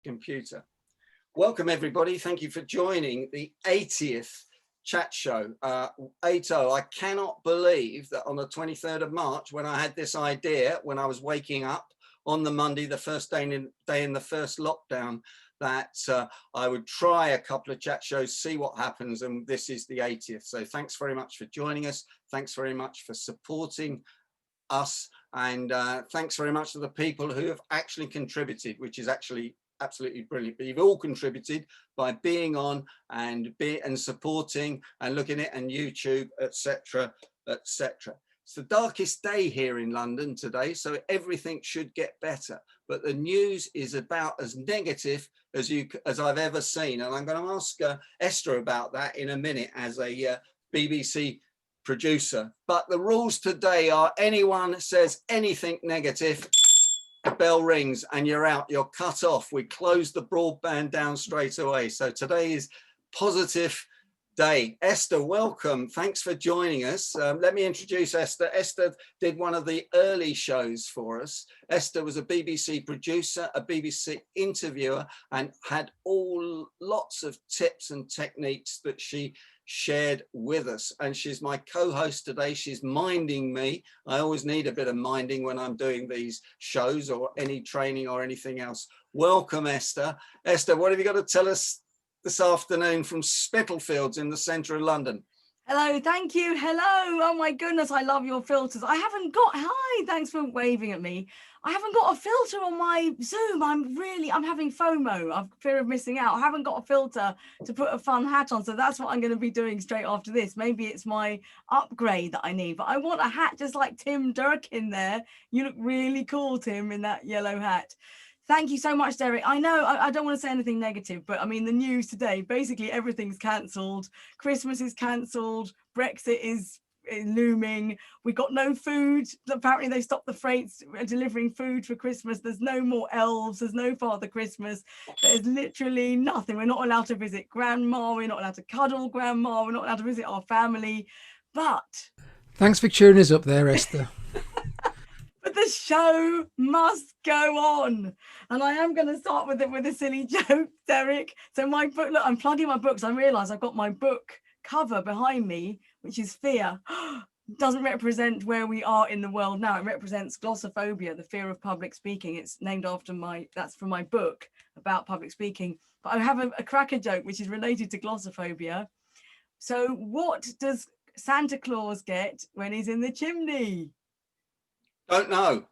computer. Welcome everybody. Thank you for joining the 80th chat show. 80. I cannot believe that on the 23rd of March, when I had this idea, when I was waking up on the Monday, the first day in the first lockdown, that I would try a couple of chat shows, see what happens, and this is the 80th. So thanks very much for joining us. Thanks very much for supporting us, and thanks very much to the people who have actually contributed, which is actually absolutely brilliant. But you've all contributed by being on and supporting and looking at it on YouTube, etc., etc. It's the darkest day here in London today, so everything should get better. But the news is about as negative as I've ever seen, and I'm going to ask Esther about that in a minute as a BBC producer. But the rules today are: anyone says anything negative, the bell rings and you're out. You're cut off. We close the broadband down straight away. So today is positive day. Esther, welcome. Thanks for joining us. Let me introduce Esther. Esther did one of the early shows for us. Esther was a BBC producer, a BBC interviewer, and had lots of tips and techniques that she shared with us. And she's my co-host today. She's minding me. I always need a bit of minding when I'm doing these shows or any training or anything else. Welcome, Esther. Esther, what have you got to tell us this afternoon from Spitalfields in the centre of London? Hello, thank you. Hello. Oh my goodness, I love your filters. Hi, thanks for waving at me. I haven't got a filter on my Zoom. I'm having FOMO. I've fear of missing out. I haven't got a filter to put a fun hat on. So that's what I'm going to be doing straight after this. Maybe it's my upgrade that I need, but I want a hat just like Tim Durkin there. You look really cool, Tim, in that yellow hat. Thank you so much, Derek. I know I don't want to say anything negative, but I mean, the news today, basically everything's cancelled. Christmas is cancelled. Brexit is looming. We got no food. Apparently they stopped the freights delivering food for Christmas. There's no more elves. There's no Father Christmas. There's literally nothing. We're not allowed to visit grandma. We're not allowed to cuddle grandma. We're not allowed to visit our family. But thanks for cheering us up there, Esther. But the show must go on, and I am going to start with a silly joke, Derek. So my book, look, I'm plugging my books. I realise I've got my book cover behind me, which is fear. Doesn't represent where we are in the world now. It represents glossophobia, the fear of public speaking. It's named after that's from my book about public speaking. But I have a cracker joke which is related to glossophobia. So what does Santa Claus get when he's in the chimney? Don't know.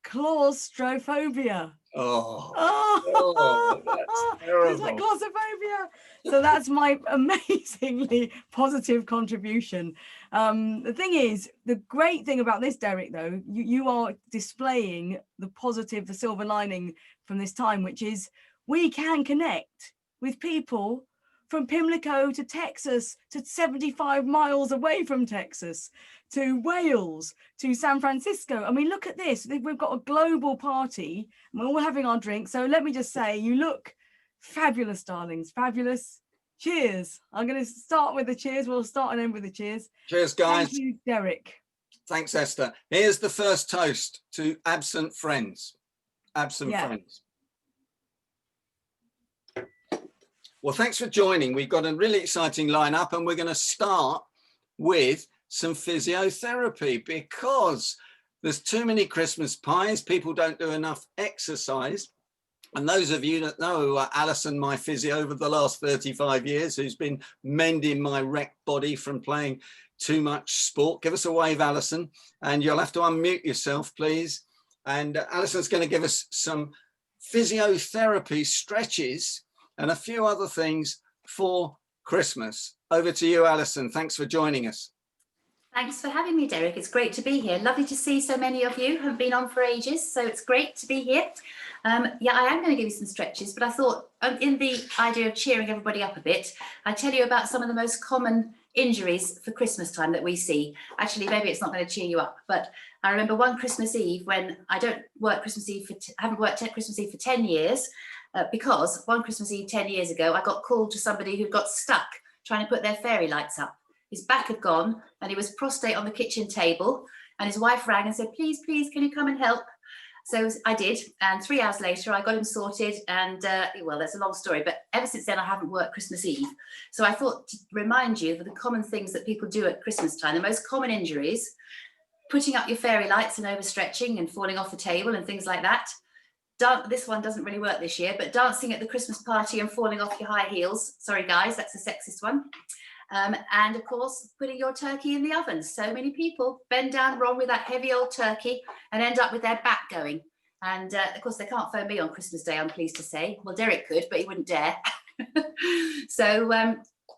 Claustrophobia. Oh, that's terrible. It's like glossophobia. So that's my amazingly positive contribution. The thing is, the great thing about this, Derek, though, you are displaying the positive, the silver lining from this time, which is we can connect with people from Pimlico to Texas, to 75 miles away from Texas, to Wales, to San Francisco. I mean, look at this. We've got a global party and we're all having our drinks. So let me just say, you look fabulous, darlings. Fabulous. Cheers. I'm going to start with the cheers. We'll start and end with the cheers. Cheers, guys. Thank you, Derek. Thanks, Esther. Here's the first toast to absent friends. Absent friends. Well, thanks for joining. We've got a really exciting lineup, and we're going to start with some physiotherapy because there's too many Christmas pies. People don't do enough exercise. And those of you that know Alison, my physio over the last 35 years, who's been mending my wrecked body from playing too much sport, give us a wave, Alison, and you'll have to unmute yourself, please. And Alison's going to give us some physiotherapy stretches and a few other things for Christmas. Over to you, Alison. Thanks for joining us. Thanks for having me, Derek. It's great to be here. Lovely to see so many of you who have been on for ages, so it's great to be here. Yeah, I am going to give you some stretches, but I thought in the idea of cheering everybody up a bit, I'd tell you about some of the most common injuries for Christmas time that we see. Actually, maybe it's not going to cheer you up, but I remember one Christmas Eve when I don't work Christmas Eve haven't worked Christmas Eve for 10 years, because one Christmas Eve 10 years ago, I got called to somebody who got stuck trying to put their fairy lights up. His back had gone and he was prostrate on the kitchen table, and his wife rang and said, please, can you come and help? So I did, and 3 hours later I got him sorted, and well, that's a long story, but ever since then I haven't worked Christmas Eve. So I thought to remind you of the common things that people do at Christmas time. The most common injuries: putting up your fairy lights and overstretching and falling off the table and things like that. This one doesn't really work this year, but dancing at the Christmas party and falling off your high heels. Sorry guys, that's a sexist one. And of course, putting your turkey in the oven. So many people bend down wrong with that heavy old turkey and end up with their back going. And of course, they can't phone me on Christmas Day, I'm pleased to say. Well, Derek could, but he wouldn't dare. So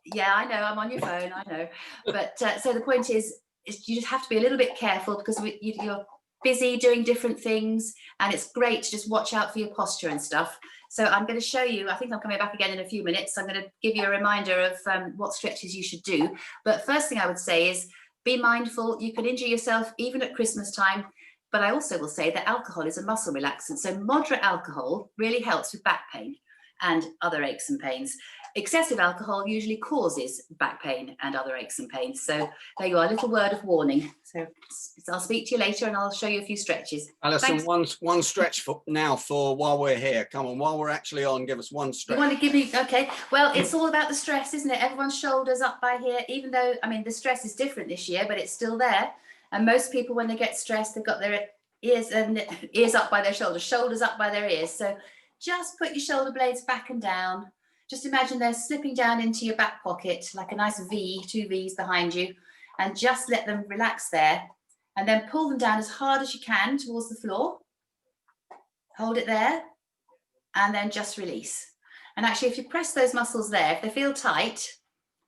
yeah, I know, I'm on your phone, I know. But so the point is you just have to be a little bit careful, because you're busy doing different things, and it's great to just watch out for your posture and stuff. So I'm going to show you, I think I'm coming back again in a few minutes. I'm going to give you a reminder of what stretches you should do. But first thing I would say is be mindful. You can injure yourself even at Christmas time. But I also will say that alcohol is a muscle relaxant. So moderate alcohol really helps with back pain and other aches and pains. Excessive alcohol usually causes back pain and other aches and pains. So there you are, a little word of warning. So I'll speak to you later and I'll show you a few stretches. Alison, one stretch for while we're here. Come on, while we're actually on, give us one stretch. You want to give me, okay. Well, it's all about the stress, isn't it? Everyone's shoulders up by here, even though, I mean, the stress is different this year, but it's still there. And most people, when they get stressed, they've got their ears up by their shoulders up by their ears. So just put your shoulder blades back and down. Just imagine they're slipping down into your back pocket like a nice V, 2 V's behind you, and just let them relax there. And then pull them down as hard as you can towards the floor. Hold it there, and then just release. And actually, if you press those muscles there, if they feel tight,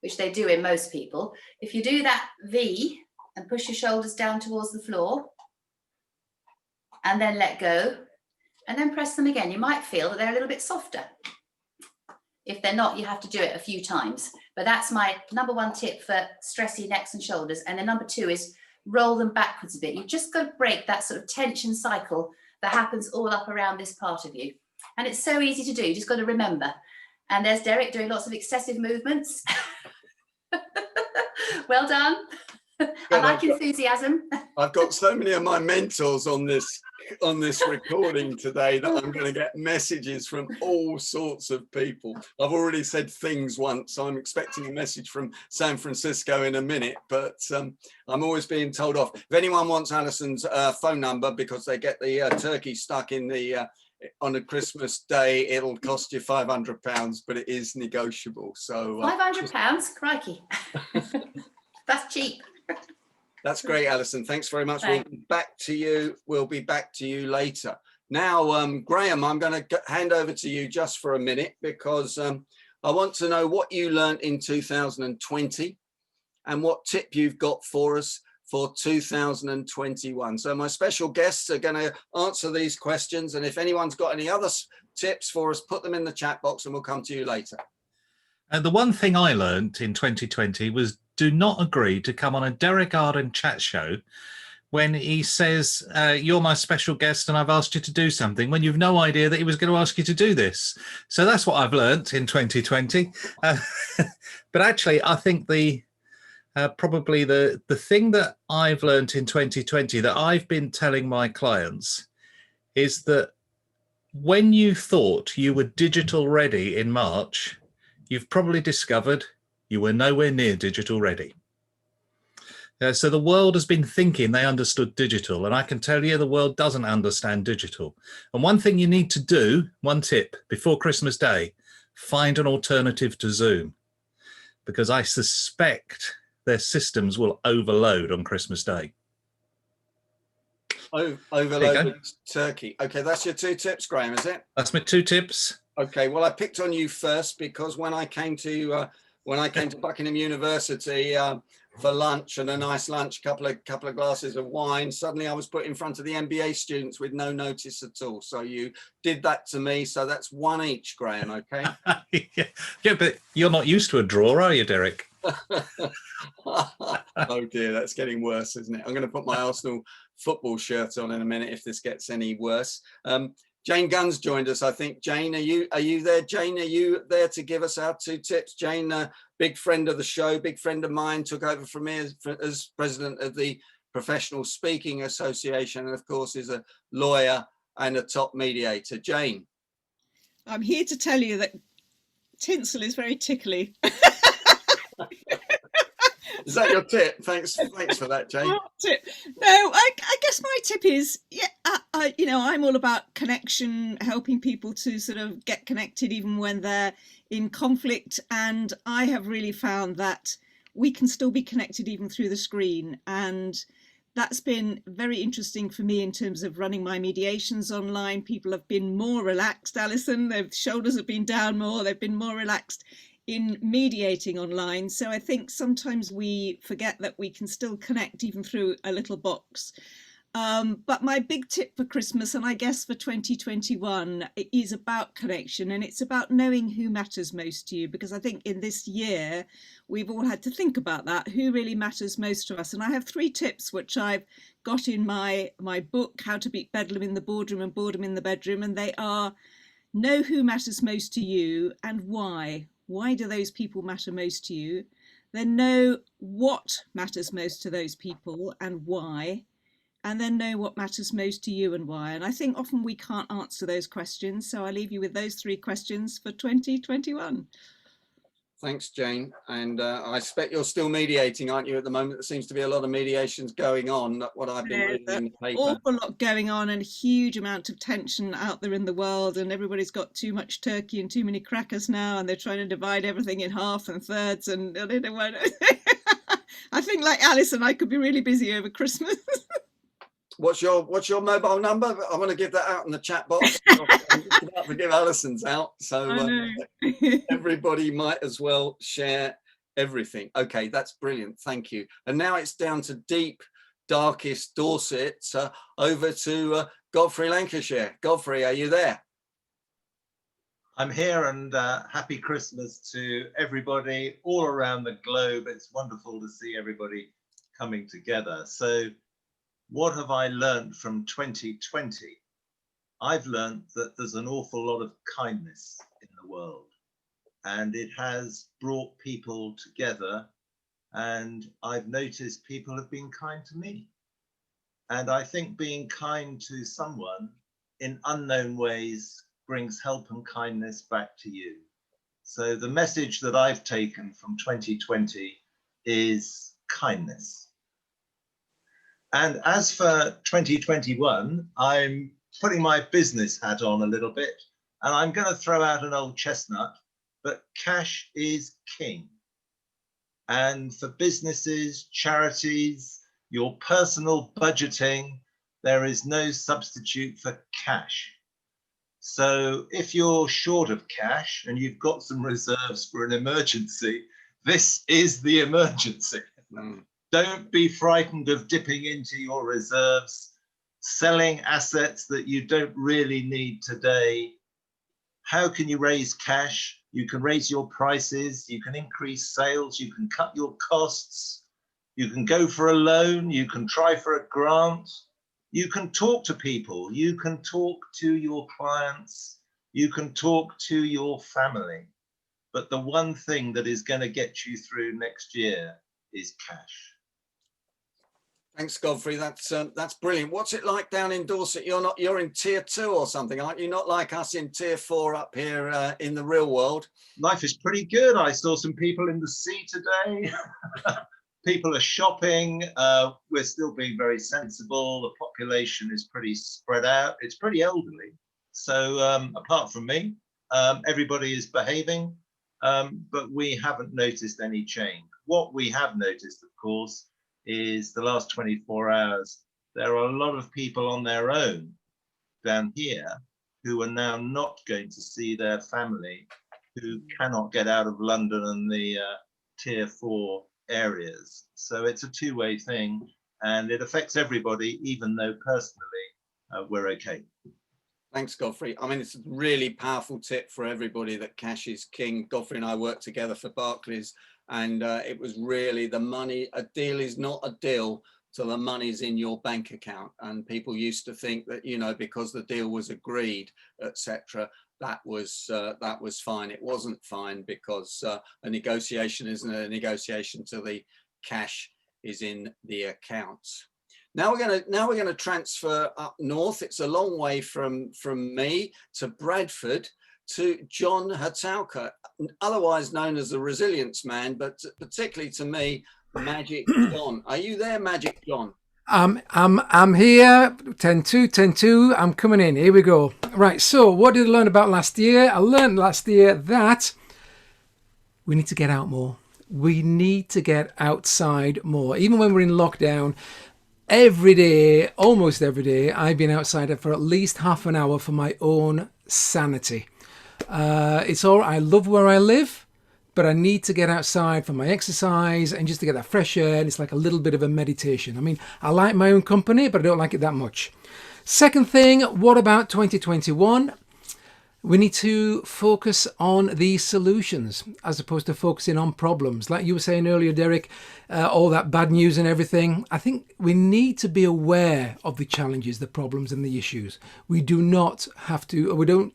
which they do in most people, if you do that V and push your shoulders down towards the floor, and then let go, and then press them again, you might feel that they're a little bit softer. If they're not, you have to do it a few times. But that's my number 1 tip for stressy necks and shoulders. And then number 2 is roll them backwards a bit. You've just got to break that sort of tension cycle that happens all up around this part of you. And it's so easy to do, you just got to remember. And there's Derek doing lots of excessive movements. Well done. I like enthusiasm. I've got so many of my mentors on this recording today that I'm going to get messages from all sorts of people. I've already said things once, so I'm expecting a message from San Francisco in a minute, but I'm always being told off. If anyone wants Alison's phone number because they get the turkey stuck in the on a Christmas day, it'll cost you £500, but it is negotiable. So £500, crikey. That's cheap. That's great, Alison. Thanks very much. We'll be back to you. We'll be back to you later. Now, Graham, I'm going to hand over to you just for a minute because I want to know what you learned in 2020 and what tip you've got for us for 2021. So my special guests are going to answer these questions. And if anyone's got any other tips for us, put them in the chat box and we'll come to you later. And the one thing I learned in 2020 was do not agree to come on a Derek Arden chat show when he says, you're my special guest and I've asked you to do something, when you've no idea that he was going to ask you to do this. So that's what I've learned in 2020. But actually, I think probably the thing that I've learned in 2020 that I've been telling my clients is that when you thought you were digital ready in March, you've probably discovered you were nowhere near digital ready. So the world has been thinking they understood digital, and I can tell you the world doesn't understand digital. And one thing you need to do, one tip, before Christmas Day, find an alternative to Zoom, because I suspect their systems will overload on Christmas Day. Overload turkey. Okay, that's your 2 tips, Graham, is it? That's my 2 tips. Okay, well, I picked on you first because when I came to Buckingham University for lunch and a nice lunch, couple of glasses of wine, suddenly I was put in front of the MBA students with no notice at all. So you did that to me. So that's 1 each, Graham. Okay. Yeah, but you're not used to a draw, are you, Derek? Oh dear, that's getting worse, isn't it? I'm going to put my Arsenal football shirt on in a minute if this gets any worse. Jane Gunn's joined us, I think. Jane, are you there? Jane, are you there to give us our 2 tips? Jane, big friend of the show, big friend of mine, took over from me as president of the Professional Speaking Association, and of course is a lawyer and a top mediator. Jane. I'm here to tell you that tinsel is very tickly. Is that your tip? Thanks for that, Jane. Tip. No, I guess my tip is, I'm all about connection, helping people to sort of get connected even when they're in conflict. And I have really found that we can still be connected even through the screen. And that's been very interesting for me in terms of running my mediations online. People have been more relaxed, Alison. Their shoulders have been down more. They've been more relaxed in mediating online. So I think sometimes we forget that we can still connect even through a little box. But my big tip for Christmas, and I guess for 2021, is about connection, and it's about knowing who matters most to you, because I think in this year we've all had to think about that, who really matters most to us. And I have 3 tips which I've got in my book, How to Beat Bedlam in the Boardroom and Boredom in the Bedroom, and they are: know who matters most to you and why. Why do those people matter most to you? Then know what matters most to those people and why. And then know what matters most to you and why. And I think often we can't answer those questions. So I leave you with those 3 questions for 2021. Thanks, Jane. And I expect you're still mediating, aren't you, at the moment? There seems to be a lot of mediations going on, what I've been reading in the paper. Awful lot going on, and a huge amount of tension out there in the world, and everybody's got too much turkey and too many crackers now, and they're trying to divide everything in half and thirds, and I don't know what. I think, like Alison, I could be really busy over Christmas. What's your mobile number? I want to give that out in the chat box. I'm just about to give Alison's out, so everybody might as well share everything. Okay, that's brilliant. Thank you. And now it's down to deep, darkest Dorset. Over to Godfrey, Lancashire. Godfrey, are you there? I'm here, and happy Christmas to everybody all around the globe. It's wonderful to see everybody coming together. So, what have I learned from 2020? I've learned that there's an awful lot of kindness in the world, and it has brought people together. And I've noticed people have been kind to me. And I think being kind to someone in unknown ways brings help and kindness back to you. So the message that I've taken from 2020 is kindness. And as for 2021, I'm putting my business hat on a little bit, and I'm going to throw out an old chestnut, but cash is king. And for businesses, charities, your personal budgeting, there is no substitute for cash. So if you're short of cash and you've got some reserves for an emergency, this is the emergency. Don't be frightened of dipping into your reserves, selling assets that you don't really need today. How can you raise cash? You can raise your prices, you can increase sales, you can cut your costs, you can go for a loan, you can try for a grant, you can talk to people, you can talk to your clients, you can talk to your family. But the one thing that is going to get you through next year is cash. Thanks, Godfrey. That's brilliant. What's it like down in Dorset? You're in tier 2 or something, aren't you? Not like us in tier 4 up here in the real world. Life is pretty good. I saw some people in the sea today. People are shopping. We're still being very sensible. The population is pretty spread out. It's pretty elderly. So apart from me, everybody is behaving, but we haven't noticed any change. What we have noticed, of course, is the last 24 hours, there are a lot of people on their own down here who are now not going to see their family, who cannot get out of London and the tier 4 areas. So it's a two-way thing, and it affects everybody, even though personally we're okay. Thanks, Godfrey. I mean, it's a really powerful tip for everybody that cash is king. Godfrey and I worked together for Barclays, and it was really the money. A deal is not a deal till the money's in your bank account. And people used to think that, you know, because the deal was agreed, etc., that was fine. It wasn't fine, because a negotiation isn't a negotiation till the cash is in the accounts. Now we're gonna transfer up north. It's a long way from me to Bradford to John Hatauka, otherwise known as the Resilience Man, but particularly to me, Magic John. Are you there, Magic John? I'm here. 10-2. I'm coming in. Here we go. Right. So, what did I learn about last year? I learned last year that we need to get out more. We need to get outside more. Even when we're in lockdown, every day, almost every day, I've been outside for at least half an hour for my own sanity. It's all. I love where I live, but I need to get outside for my exercise and just to get that fresh air. And it's like a little bit of a meditation. I mean, I like my own company, but I don't like it that much. Second thing, what about 2021? We need to focus on the solutions as opposed to focusing on problems. Like you were saying earlier, Derek, all that bad news and everything. I think we need to be aware of the challenges, the problems and the issues. We do not have to,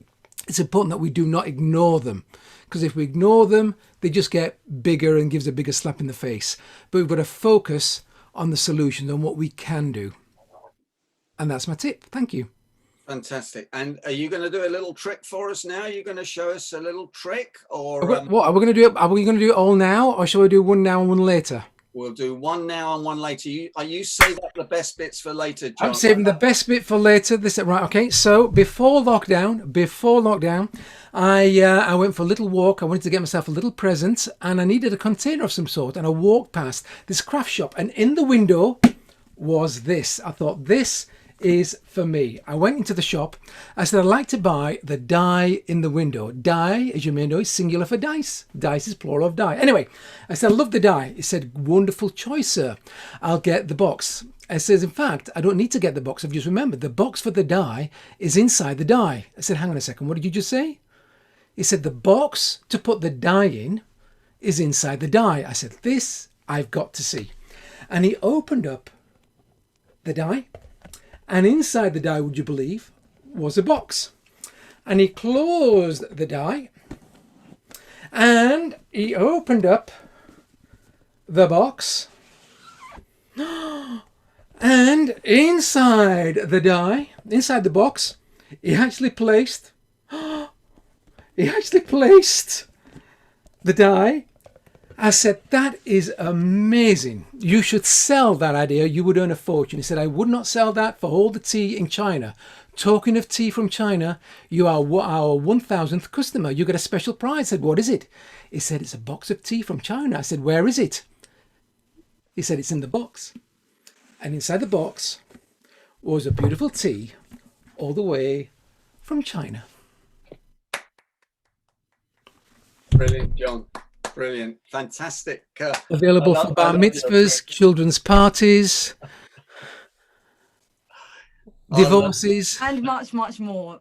it's important that we do not ignore them. Because if we ignore them, they just get bigger and gives a bigger slap in the face. But we've got to focus on the solutions, on what we can do. And that's my tip. Thank you. Fantastic. And are you going to do a little trick for us now? Are you going to show us a little trick, or what are we going to do? Are we going to do it all now, or shall we do one now and one later? We'll do one now and one later. Are you saving up the best bits for later, John? I'm saving the best bit for later. Right, okay. So before lockdown, I went for a little walk. I wanted to get myself a little present, and I needed a container of some sort. And I walked past this craft shop, and in the window was this. I thought, this is for me. I went into the shop. I said, I'd like to buy the die in the window. Die, as you may know, is singular for dice. Dice is plural of die. Anyway, I said, I love the die. He said, wonderful choice, sir. I'll get the box. I says, in fact, I don't need to get the box. I've just remembered the box for the die is inside the die. I said, hang on a second. What did you just say? He said, the box to put the die in is inside the die. I said, this I've got to see. And he opened up the die. And inside the die, would you believe, was a box. And he closed the die. And he opened up the box. And inside the die, inside the box, he actually placed the die. I said, that is amazing. You should sell that idea. You would earn a fortune. He said, I would not sell that for all the tea in China. Talking of tea from China, you are our 1,000th customer. You get a special prize. I said, what is it? He said, it's a box of tea from China. I said, where is it? He said, it's in the box. And inside the box was a beautiful tea all the way from China. Brilliant, John. Brilliant. Fantastic. Available for bar mitzvahs, children's parties, divorces. And much, much more.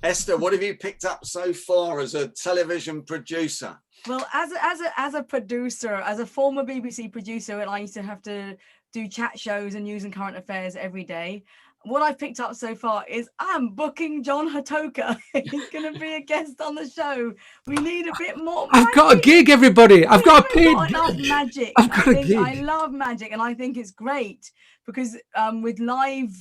Esther, what have you picked up so far as a television producer? Well, as a producer, as a former BBC producer, and I used to have to do chat shows and news and current affairs every day. What I've picked up so far is I'm booking John Hatauka. He's going to be a guest on the show. We need a bit more magic. I've got a gig, everybody. I've got a gig. I love magic. I've got a gig. I love magic, and I think it's great because with live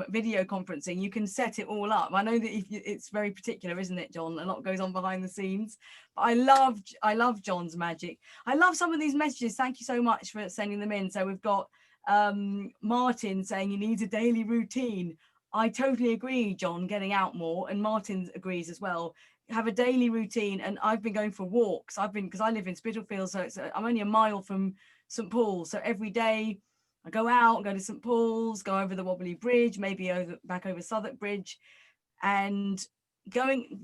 video conferencing, you can set it all up. I know that it's very particular, isn't it, John? A lot goes on behind the scenes. But I love John's magic. I love some of these messages. Thank you so much for sending them in. So we've got Martin saying he needs a daily routine. I totally agree, John, getting out more, and Martin agrees as well. Have a daily routine, and I've been going for walks. Because I live in Spitalfields, so I'm only a mile from St Paul's, so every day I go out, go to St Paul's, go over the Wobbly Bridge, maybe back over Southwark Bridge, and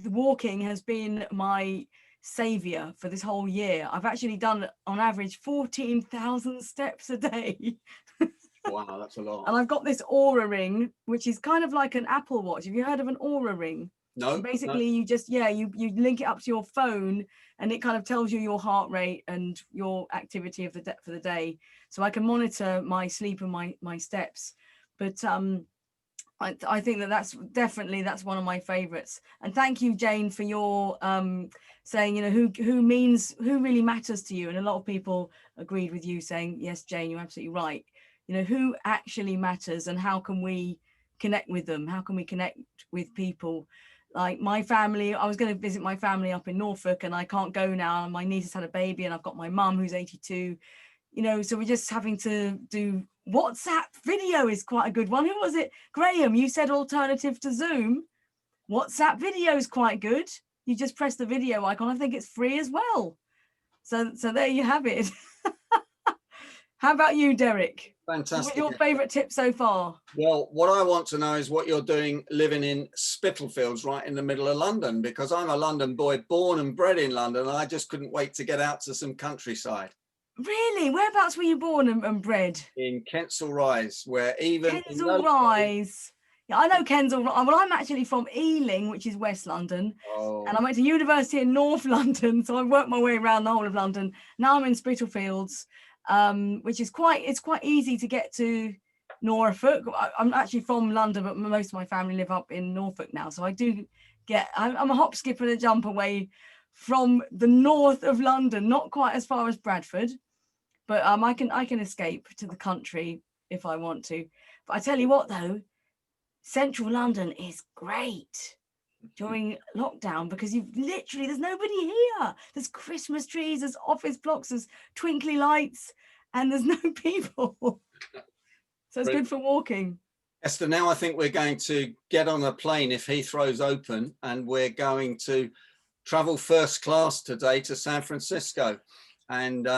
walking has been my savior for this whole year. I've actually done on average 14,000 steps a day. Wow, that's a lot. And I've got this Aura ring, which is kind of like an Apple Watch. Have you heard of an Aura ring? No. So basically, no. you just you link it up to your phone, and it kind of tells you your heart rate and your activity of for the day. So I can monitor my sleep and my steps. But I think that's definitely one of my favorites. And thank you, Jane, for your saying, who really matters to you. And a lot of people agreed with you saying, yes, Jane, you're absolutely right. You know, who actually matters and how can we connect with them? How can we connect with people? Like my family, I was going to visit my family up in Norfolk and I can't go now. My niece has had a baby and I've got my mum who's 82, you know, so we're just having to do WhatsApp video is quite a good one. Who was it? Graham, you said alternative to Zoom. WhatsApp video is quite good. You just press the video icon. I think it's free as well. So there you have it. How about you, Derek? Fantastic. What's your favourite tip so far? Well, what I want to know is what you're doing living in Spitalfields, right in the middle of London, because I'm a London boy, born and bred in London, and I just couldn't wait to get out to some countryside. Really? Whereabouts were you born and bred? In Kensal Rise, where even Kensal Rise. Yeah, I know Kensal. Well, I'm actually from Ealing, which is West London, and I went to university in North London, so I worked my way around the whole of London. Now I'm in Spitalfields, which is quite easy to get to Norfolk. I'm actually from London, but most of my family live up in Norfolk now, so I do get. I'm a hop, skip, and a jump away from the north of London, not quite as far as Bradford, but I can escape to the country if I want to. But I tell you what, though. Central London is great during lockdown because there's nobody here. There's Christmas trees, there's office blocks, there's twinkly lights, and there's no people. So it's good for walking. Esther, now I think we're going to get on a plane if Heathrow's open, and we're going to travel first class today to San Francisco. And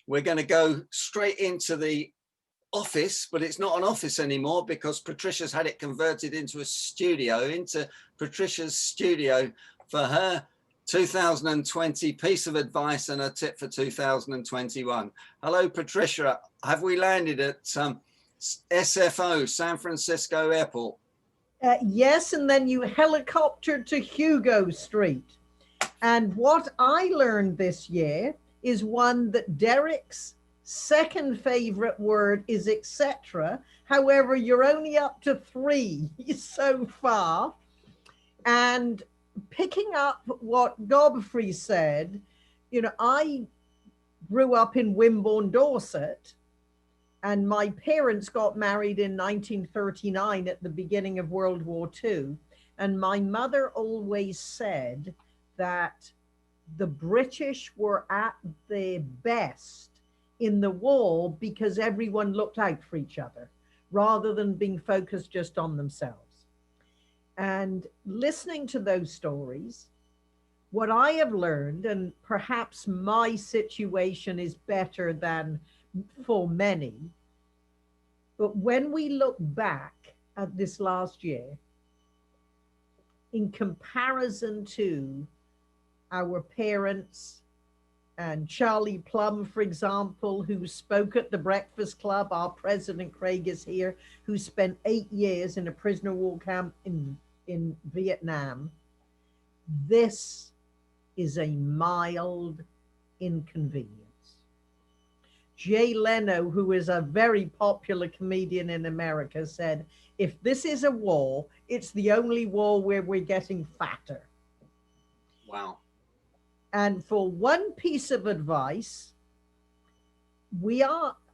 we're going to go straight into the office, but it's not an office anymore because Patricia's had it converted into a studio, into Patricia's studio for her 2020 piece of advice and a tip for 2021. Hello, Patricia. Have we landed at SFO, San Francisco Airport? Yes, and then you helicoptered to Hugo Street. And what I learned this year is one that Derek's second favorite word is etc. However, you're only up to 3 so far. And picking up what Godfrey said, you know, I grew up in Wimborne, Dorset, and my parents got married in 1939 at the beginning of World War II. And my mother always said that the British were at their best in the war because everyone looked out for each other rather than being focused just on themselves. And listening to those stories, what I have learned, and perhaps my situation is better than for many, but when we look back at this last year, in comparison to our parents, and Charlie Plum, for example, who spoke at the Breakfast Club, our president Craig is here, who spent 8 years in a prisoner of war camp in Vietnam. This is a mild inconvenience. Jay Leno, who is a very popular comedian in America, said, if this is a war, it's the only war where we're getting fatter. Wow. And for one piece of advice,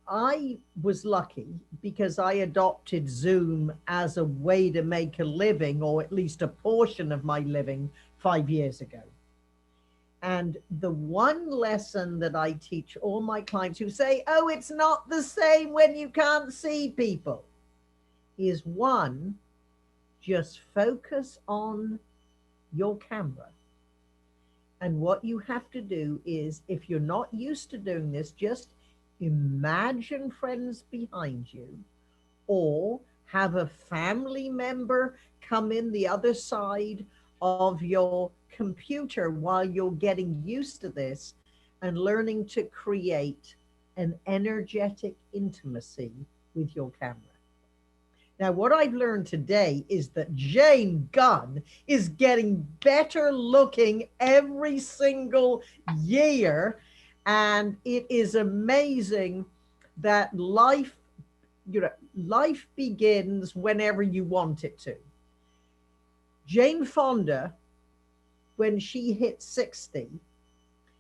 I was lucky because I adopted Zoom as a way to make a living, or at least a portion of my living, 5 years ago. And the one lesson that I teach all my clients who say, oh, it's not the same when you can't see people, is one, just focus on your camera. And what you have to do is, if you're not used to doing this, just imagine friends behind you, or have a family member come in the other side of your computer while you're getting used to this and learning to create an energetic intimacy with your camera. Now, what I've learned today is that Jane Gunn is getting better looking every single year. And it is amazing that life begins whenever you want it to. Jane Fonda, when she hit 60,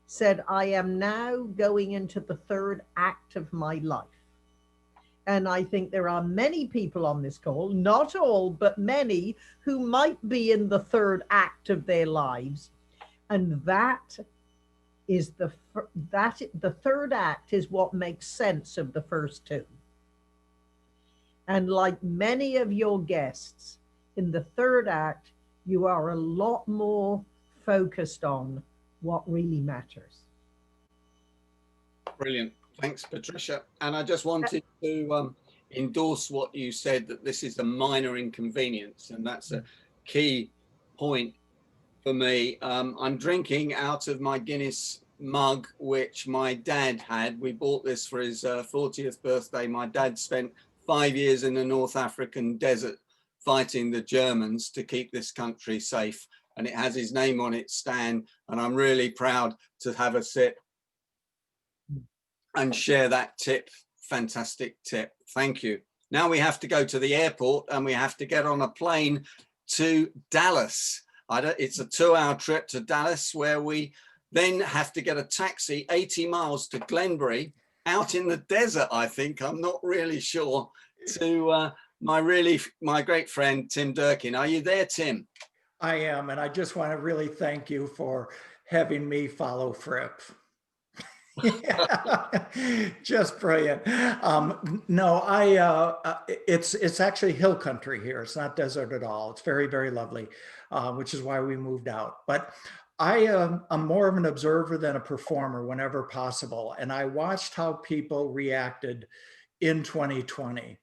said, I am now going into the third act of my life. And I think there are many people on this call, not all, but many, who might be in the third act of their lives. And that is the third act is what makes sense of the first two. And like many of your guests, in the third act, you are a lot more focused on what really matters. Brilliant. Thanks, Patricia. And I just wanted to endorse what you said, that this is a minor inconvenience. And that's a key point for me. I'm drinking out of my Guinness mug, which my dad had. We bought this for his 40th birthday. My dad spent 5 years in the North African desert fighting the Germans to keep this country safe. And it has his name on its stand. And I'm really proud to have a sip and share that tip. Fantastic tip. Thank you. Now we have to go to the airport and we have to get on a plane to Dallas. It's a 2-hour trip to Dallas, where we then have to get a taxi 80 miles to Glenbury, out in the desert, I think. I'm not really sure. To my great friend, Tim Durkin. Are you there, Tim? I am. And I just want to really thank you for having me follow Fripp. Yeah, just brilliant. It's actually hill country here. It's not desert at all. It's very, very lovely, which is why we moved out. But I'm more of an observer than a performer whenever possible. And I watched how people reacted in 2020.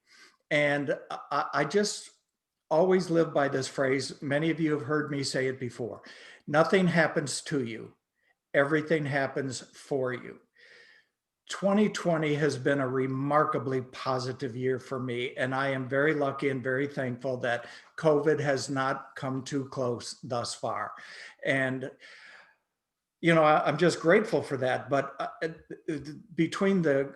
And I just always live by this phrase. Many of you have heard me say it before. Nothing happens to you. Everything happens for you. 2020 has been a remarkably positive year for me, and I am very lucky and very thankful that COVID has not come too close thus far. And, you know, I'm just grateful for that. But between the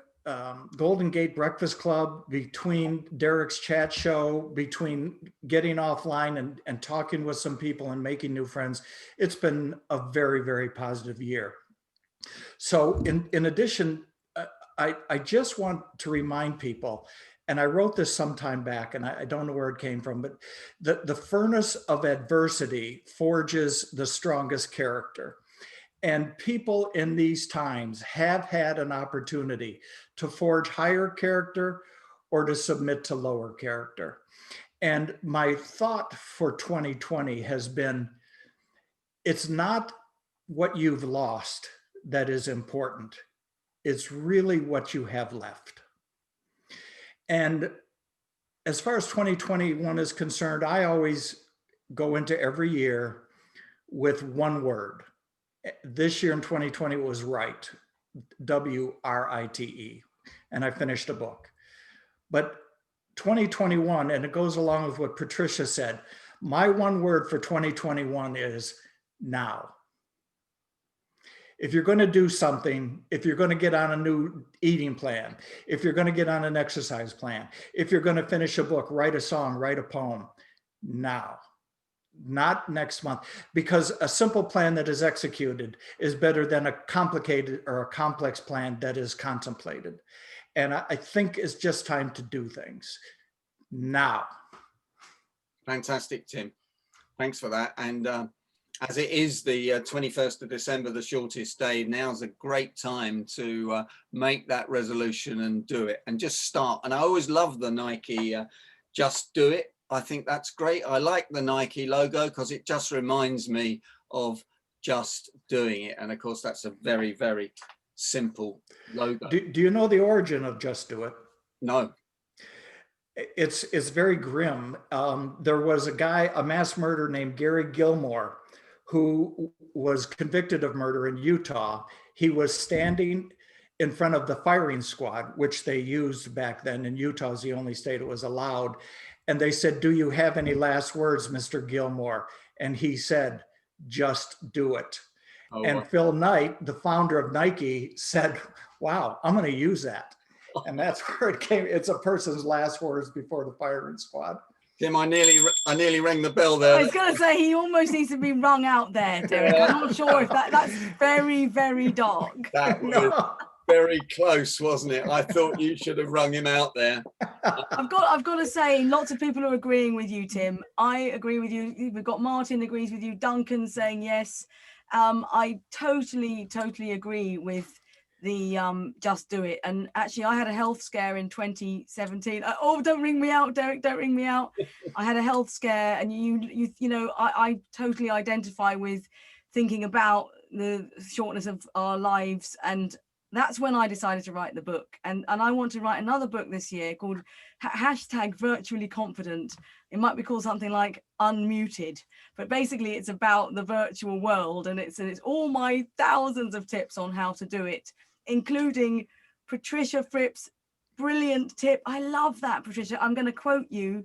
Golden Gate Breakfast Club, between Derek's chat show, between getting offline and talking with some people and making new friends, it's been a very, very positive year. So in addition, I just want to remind people, and I wrote this some time back, and I don't know where it came from, but the furnace of adversity forges the strongest character. And people in these times have had an opportunity to forge higher character or to submit to lower character. And my thought for 2020 has been, it's not what you've lost that is important. It's really what you have left. And as far as 2021 is concerned, I always go into every year with one word. This year in 2020 was write, W-R-I-T-E, and I finished a book. But 2021, and it goes along with what Patricia said, my one word for 2021 is now. If you're going to do something, if you're going to get on a new eating plan, if you're going to get on an exercise plan, if you're going to finish a book, write a song, write a poem, now. Not next month, because a simple plan that is executed is better than a complicated or a complex plan that is contemplated. And I think it's just time to do things now. Fantastic, Tim. Thanks for that. And as it is the 21st of December, the shortest day, now's a great time to make that resolution and do it and just start. And I always love the Nike just do it. I think that's great. I like the Nike logo because it just reminds me of just doing it. And of course, that's a very, very simple logo. Do you know the origin of Just Do It? No. It's very grim. There was a guy, a mass murderer named Gary Gilmore, who was convicted of murder in Utah. He was standing in front of the firing squad, which they used back then. In Utah is the only state it was allowed. And they said, "Do you have any last words, Mr. Gilmore?" And he said, "Just do it." Oh, and wow. Phil Knight, the founder of Nike, said, "Wow, I'm going to use that." And that's where it came. It's a person's last words before the firing squad. Tim, I nearly rang the bell there. I was going to say, he almost needs to be wrung out there, Derek. I'm not sure if that's very, very dark. That was, very close, wasn't it? I thought you should have rung him out there. I've got to say, lots of people are agreeing with you, Tim. I agree with you. We've got Martin agrees with you. Duncan saying yes. I totally agree with the just do it. And actually, I had a health scare in 2017. Oh, don't ring me out, Derek. Don't ring me out. I had a health scare, and you know, I totally identify with thinking about the shortness of our lives, and that's when I decided to write the book. And I want to write another book this year called #virtually confident. It might be called something like Unmuted, but basically it's about the virtual world, and it's all my thousands of tips on how to do it, including Patricia Fripp's brilliant tip. I love that, Patricia. I'm going to quote you: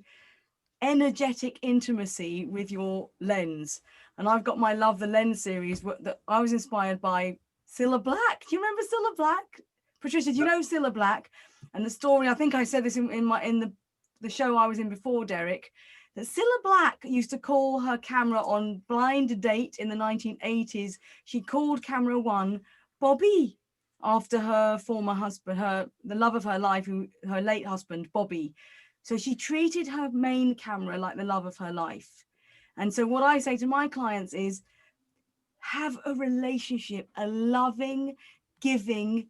energetic intimacy with your lens. And I've got my Love the Lens series that I was inspired by Cilla Black. Do you remember Cilla Black? Patricia, do you know Cilla Black? And the story, I think I said this in the show I was in before, Derek, that Cilla Black used to call her camera on blind date in the 1980s. She called camera one Bobby, after her former husband, the love of her life, her late husband, Bobby. So she treated her main camera like the love of her life. And so what I say to my clients is, have a relationship, a loving, giving,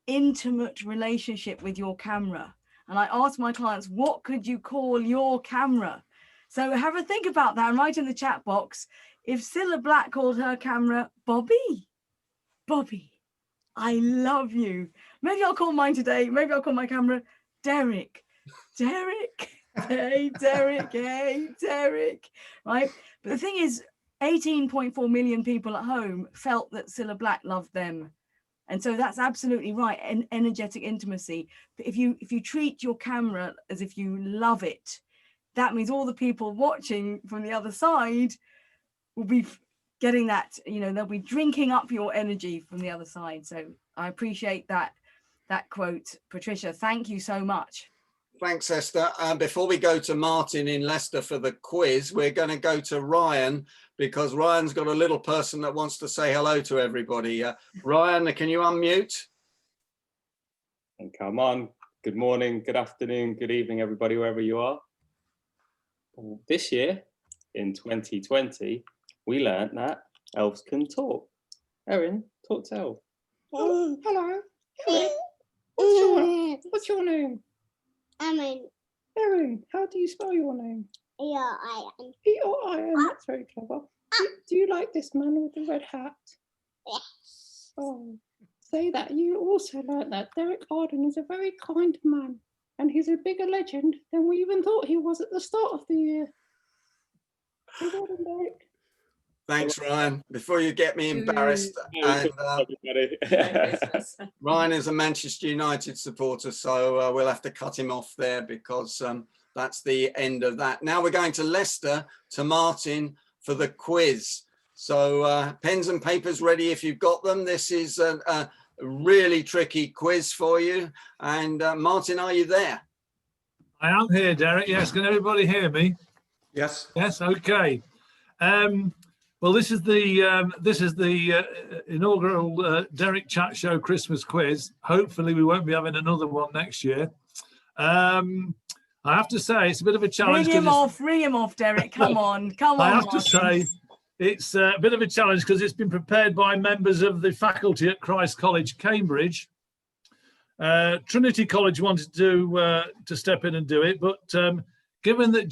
intimate relationship with your camera. And I ask my clients, what could you call your camera? So have a think about that and write in the chat box. If Cilla Black called her camera Bobby, I love you. Maybe I'll call mine today. Maybe I'll call my camera Derek. Hey, Derek. Hey, Derek. Right. But the thing is, 18.4 million people at home felt that Cilla Black loved them. And so that's absolutely right. And energetic intimacy. But if you treat your camera as if you love it, that means all the people watching from the other side will be getting that, you know, they'll be drinking up your energy from the other side. So I appreciate that quote, Patricia. Thank you so much. Thanks, Esther. Before we go to Martin in Leicester for the quiz, we're going to go to Ryan, because Ryan's got a little person that wants to say hello to everybody. Ryan, can you unmute? And come on. Good morning, good afternoon, good evening, everybody, wherever you are. This year, in 2020, we learned that elves can talk. Erin, talk to elf. Oh, hello. Erin, what's your name? Erin, how do you spell your name? E-R-I-N. E-R-I-N, that's very clever. Do you like this man with the red hat? Yes. Oh, say that. You also learned that Derek Arden is a very kind man, and he's a bigger legend than we even thought he was at the start of the year. Well done, Derek. Thanks, Ryan. Before you get me embarrassed, and, Ryan is a Manchester United supporter, so we'll have to cut him off there, because that's the end of that. Now we're going to Leicester, to Martin for the quiz. So pens and papers ready if you've got them. This is a really tricky quiz for you. And Martin, are you there? I am here, Derek. Yes. Can everybody hear me? Yes. Yes. Okay. Well, this is the inaugural Derek Chat Show Christmas quiz. Hopefully, we won't be having another one next year. I have to say, it's a bit of a challenge. Ring him off, Derek. Come on. I have to say, it's a bit of a challenge because it's been prepared by members of the faculty at Christ College, Cambridge. Trinity College wanted to step in and do it, but given that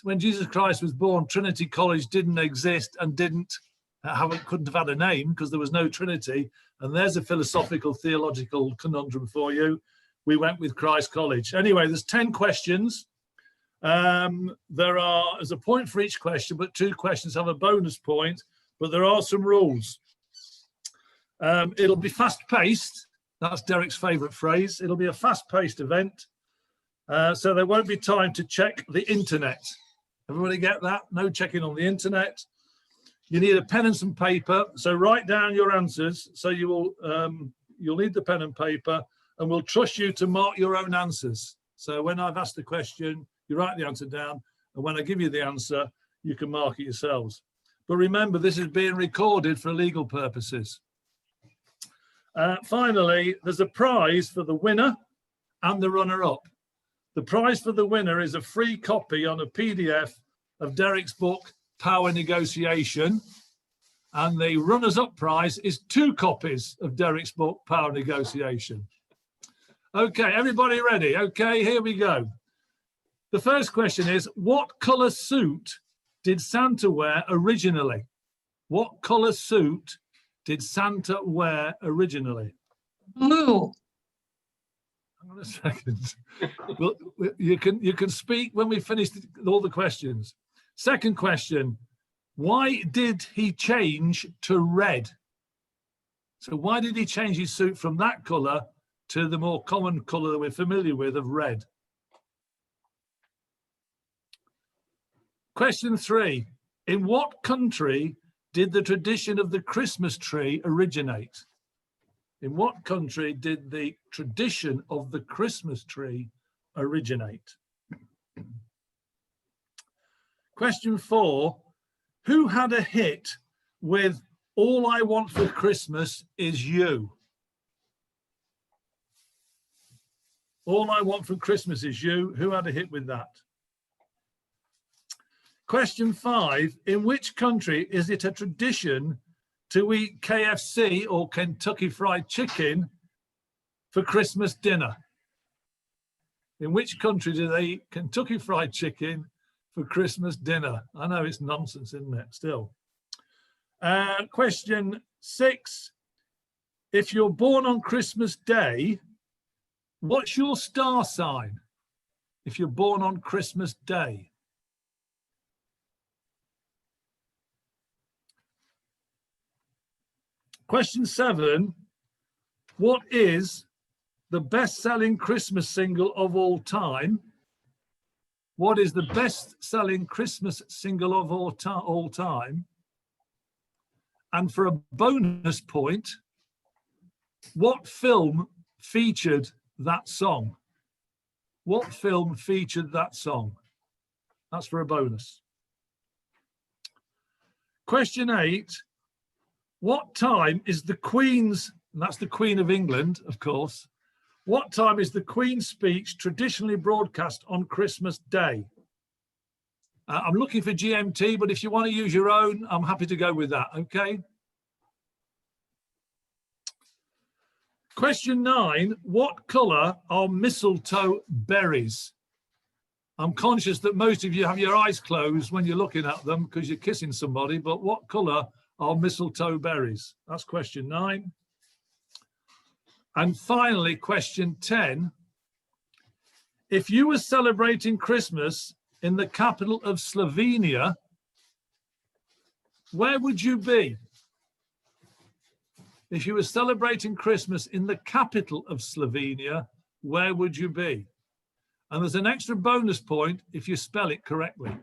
when Jesus Christ was born, Trinity College didn't exist and couldn't have had a name because there was no Trinity. And there's a philosophical, theological conundrum for you. We went with Christ College. Anyway, there's 10 questions. There's a point for each question, but 2 questions have a bonus point, but there are some rules. It'll be fast-paced. That's Derek's favorite phrase. It'll be a fast-paced event. So there won't be time to check the internet. Everybody get that? No checking on the internet. You need a pen and some paper. So write down your answers. So you'll need the pen and paper, and we'll trust you to mark your own answers. So when I've asked the question, you write the answer down, and when I give you the answer, you can mark it yourselves. But remember, this is being recorded for legal purposes. Finally, there's a prize for the winner and the runner-up. The prize for the winner is a free copy on a PDF of Derek's book, Power Negotiation. And the runners-up prize is 2 copies of Derek's book, Power Negotiation. Okay, everybody ready? Okay, here we go. The first question is, what colour suit did Santa wear originally? What colour suit did Santa wear originally? Blue. Hang on a second. Well, you can speak when we finish all the questions. Second question, why did he change to red? So why did he change his suit from that colour to the more common colour that we're familiar with of red? Question 3, in what country did the tradition of the Christmas tree originate? In what country did the tradition of the Christmas tree originate? Question 4, who had a hit with All I Want for Christmas Is You? All I Want for Christmas Is You. Who had a hit with that? Question 5, in which country is it a tradition to eat KFC or Kentucky Fried Chicken for Christmas dinner? In which country do they eat Kentucky Fried Chicken for Christmas dinner? I know it's nonsense, isn't it, still? Question 6, if you're born on Christmas Day, what's your star sign? If you're born on Christmas Day. Question 7, what is the best-selling Christmas single of all time? What is the best-selling Christmas single of all time? And for a bonus point, what film featured that song? What film featured that song? That's for a bonus. Question 8, what time is the Queen's, and that's the Queen of England, of course, what time is the Queen's speech traditionally broadcast on Christmas Day? I'm looking for GMT, but if you want to use your own, I'm happy to go with that, okay? Question 9, what colour are mistletoe berries? I'm conscious that most of you have your eyes closed when you're looking at them because you're kissing somebody, but what colour are mistletoe berries? That's question 9. And finally, question 10, if you were celebrating Christmas in the capital of Slovenia, where would you be? If you were celebrating Christmas in the capital of Slovenia, where would you be? And there's an extra bonus point if you spell it correctly.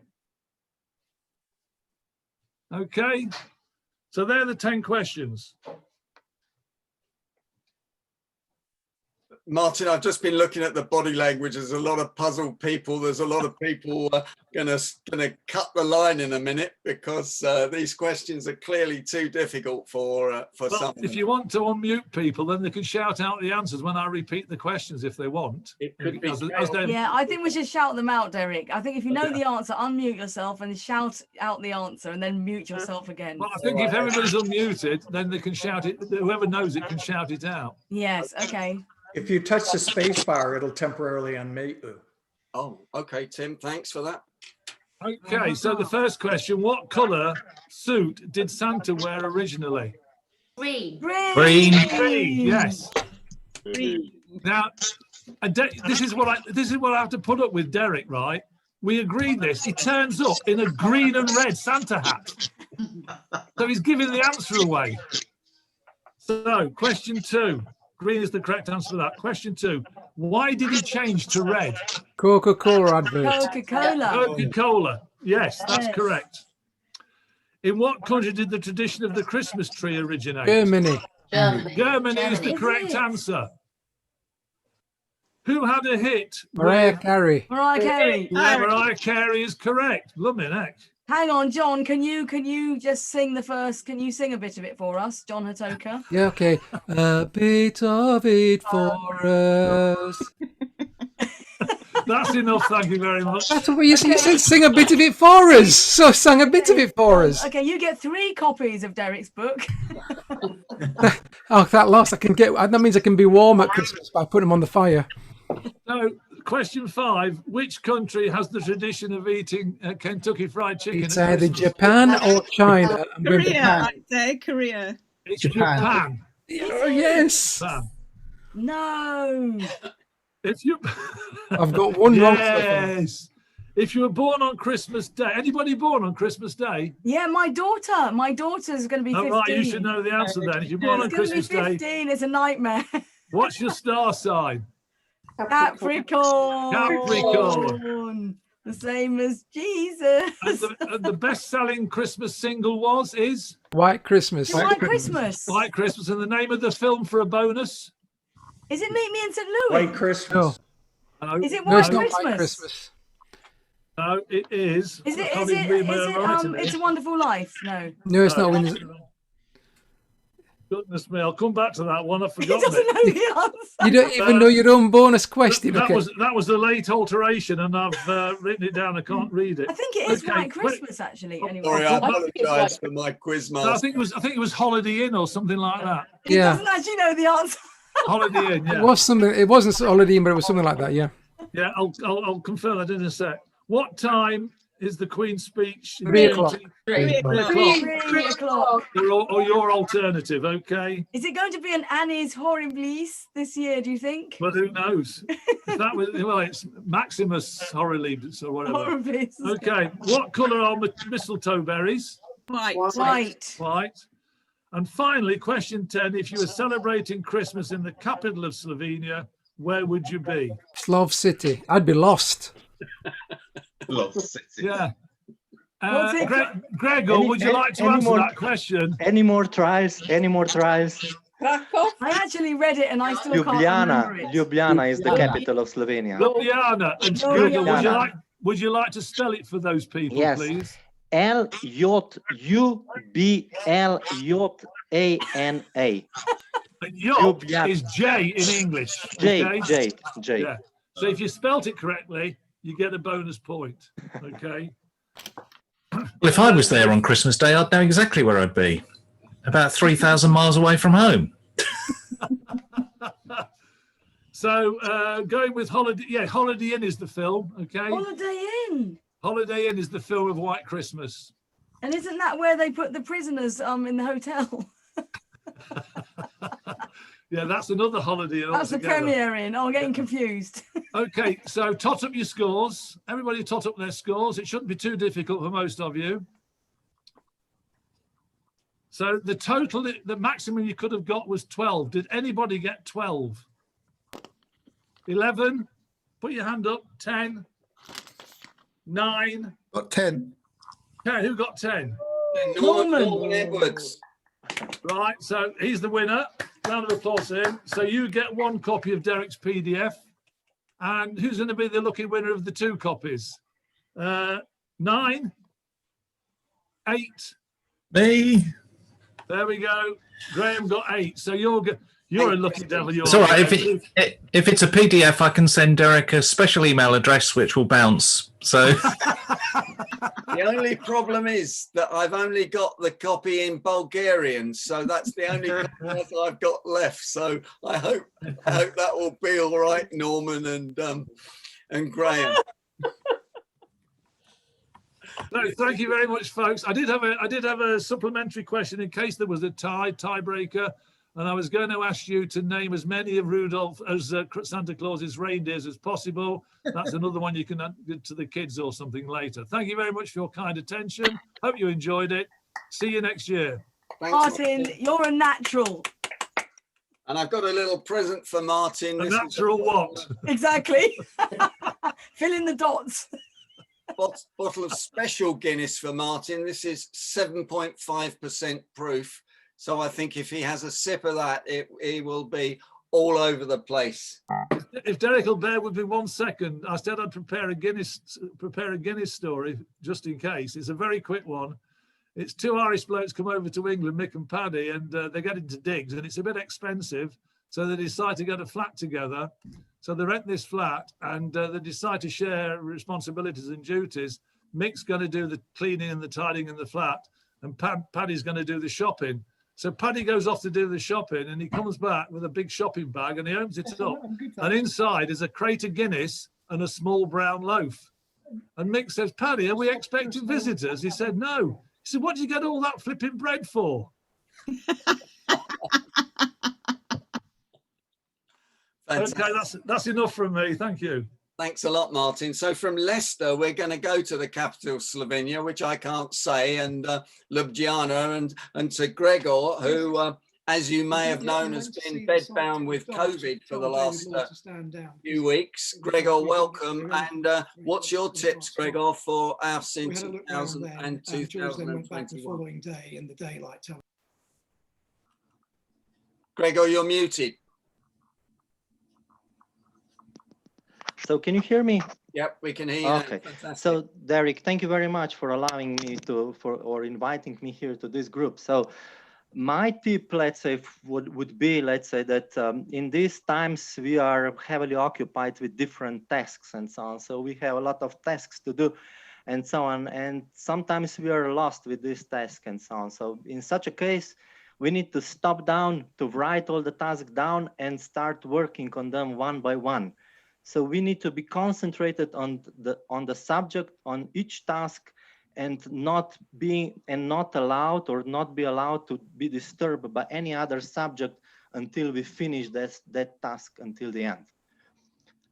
Okay, so they're the 10 questions. Martin, I've just been looking at the body language. There's a lot of puzzled people. There's a lot of people gonna cut the line in a minute because these questions are clearly too difficult for some. If you want to unmute people, then they can shout out the answers when I repeat the questions if they want. It could be. Yeah, I think we should shout them out, Derek. I think if you know the answer, unmute yourself and shout out the answer and then mute yourself again. Well, I think if everybody's unmuted, then they can shout it. Whoever knows it can shout it out. Yes, okay. If you touch the space bar, it'll temporarily unmute you. Oh, okay, Tim, thanks for that. Okay, so the first question, what colour suit did Santa wear originally? Green. Green, yes. Green. Now, this is what I have to put up with Derek, right? We agreed this. He turns up in a green and red Santa hat. So he's giving the answer away. So, question 2. Green is the correct answer for that. Question 2. Why did he change to red? Coca-Cola advert. Coca-Cola. Coca-Cola. Yes, that's correct. In what country did the tradition of the Christmas tree originate? Germany. Germany is the correct answer. Who had a hit? Mariah Carey. Mariah Carey. Yeah, Mariah Carey is correct. Blimey heck. Hang on, John. Can you just sing the first? Can you sing a bit of it for us, John Hatoka? Yeah, okay. A bit of it for us. That's enough. Thank you very much. That's what you said. Sing a bit of it for us. So sang a bit of it for us. Okay, you get 3 copies of Derek's book. Oh, that last I can get. That means I can be warm at Christmas by putting them on the fire. So, question 5: which country has the tradition of eating Kentucky Fried Chicken? It's at either Christmas? Japan or China. I'm going Korea, Japan. I'd say Korea. It's Japan. Oh, yes. Japan. No. If you, I've got one wrong so far. yes. If you were born on Christmas Day, anybody born on Christmas Day? Yeah, my daughter's going to be 15. Oh, right, you should know the answer then. If you're born on It's going to be Christmas Day, 15. It's a nightmare. what's your star sign? Capricorn. Capricorn. The same as Jesus. And the best-selling Christmas single is White Christmas. White Christmas. White Christmas. And the name of the film for a bonus? Is it Meet Me in St. Louis? White Christmas. No. Is it No, White it's not Christmas? White Christmas. No, it is. Is it? I can't Is even it? read my Is own it? writing It's here. a Wonderful Life. No. No, it's No. not. Windsor. Goodness me, I'll come back to that one. I've He forgotten doesn't it. know the answer. You don't even know your own bonus question. That Okay. was a late alteration, and I've written it down. I can't read it. I think it is Okay, White wait. Christmas, actually. Anyway. Sorry, I apologise for my quiz No, master. I think it was Holiday Inn or something like that. He Yeah. doesn't actually know the answer. Holiday Inn, It yeah. was something. It wasn't Holiday Inn, but it was something like that. Yeah. Yeah, I'll confirm that in a sec. What time is the Queen's speech? in 3 o'clock. 3 o'clock. 3 o'clock. Or your alternative, okay? Is it going to be an Annie's Horribilis this year, do you think? But who knows? That was, well, it's Maximus Horribilis or whatever. Horribilis. Okay, what colour are mistletoe berries? White. White. White. And finally, question 10, if you were celebrating Christmas in the capital of Slovenia, where would you be? Slav City. I'd be lost. Lost City. Yeah. What's it? Gregor, would you like to any answer more- that question? Any more tries? Any more tries? I actually read it and I still can't remember it. Ljubljana is the capital of Slovenia. Ljubljana. And Ljubljana. Gregor, would you like to spell it for those people, Yes. please? Ljubljana. And Yop Ljubljana. is J in English. J, okay? J. Yeah. So if you spelt it correctly, you get a bonus point. Okay. Well, if I was there on Christmas Day, I'd know exactly where I'd be. About 3,000 miles away from home. So going with Holiday, yeah, Holiday Inn is the film. Okay. Holiday Inn. Holiday Inn is the film of White Christmas. And isn't that where they put the prisoners in the hotel? Yeah, that's another Holiday Inn. That's the altogether. premiere in. Oh, I'm getting confused. Okay, so tot up your scores. Everybody tot up their scores. It shouldn't be too difficult for most of you. So the total, the maximum you could have got was 12. Did anybody get 12? 11? Put your hand up. 10? 9? Got 10. 10. Who got 10? Norman Edwards. Right, so he's the winner. Round of applause to him. So you get 1 copy of Derek's PDF. And who's going to be the lucky winner of the 2 copies? 9? 8? Me? There we go. Graham got 8. So you're a lucky devil. It's all right. If it's a PDF, I can send Derek a special email address which will bounce. So The only problem is that I've only got the copy in Bulgarian, so that's the only copy that I've got left. So I hope that will be all right, Norman and Graham. No, thank you very much, folks. I did have a supplementary question in case there was a tiebreaker, and I was going to ask you to name as many of Rudolph as Santa Claus's reindeers as possible. That's another one you can give to the kids or something later. Thank you very much for your kind attention. Hope you enjoyed it. See you next year. Thanks, Martin, you're a natural. And I've got a little present for Martin. A This is natural what? Exactly. Fill in the dots. bottle of special Guinness for Martin. This is 7.5% proof. So I think if he has a sip of that, he will be all over the place. If Derek will bear with me 1 second, I said I'd prepare a Guinness story just in case. It's a very quick one. It's two Irish blokes come over to England, Mick and Paddy, and they get into digs, and it's a bit expensive. So they decide to get a flat together. So they rent this flat, and they decide to share responsibilities and duties. Mick's going to do the cleaning and the tidying in the flat, and Paddy's going to do the shopping. So Paddy goes off to do the shopping, and he comes back with a big shopping bag, and he opens it up, and inside is a crate of Guinness and a small brown loaf. And Mick says, "Paddy, are we expecting visitors?" He said, "No." He said, "What do you get all that flipping bread for?" Okay, that's enough from me. Thank you. Thanks a lot, Martin. So from Leicester, we're going to go to the capital of Slovenia, which I can't say, and Ljubljana, and to Gregor, who, as you may have known, has been bedbound with COVID for the last few weeks. Gregor, welcome. And what's your tips, Gregor, for our since 2000 and 2021? Gregor, you're muted. So can you hear me? Yep, we can hear you. Okay. So Derek, thank you very much for allowing me or inviting me here to this group. So my tip, let's say, would be, let's say that in these times we are heavily occupied with different tasks and so on. So we have a lot of tasks to do and so on. And sometimes we are lost with this task and so on. So in such a case, we need to stop down, to write all the tasks down and start working on them one by one. So we need to be concentrated on the subject, on each task, and not be allowed to be disturbed by any other subject until we finish that task until the end.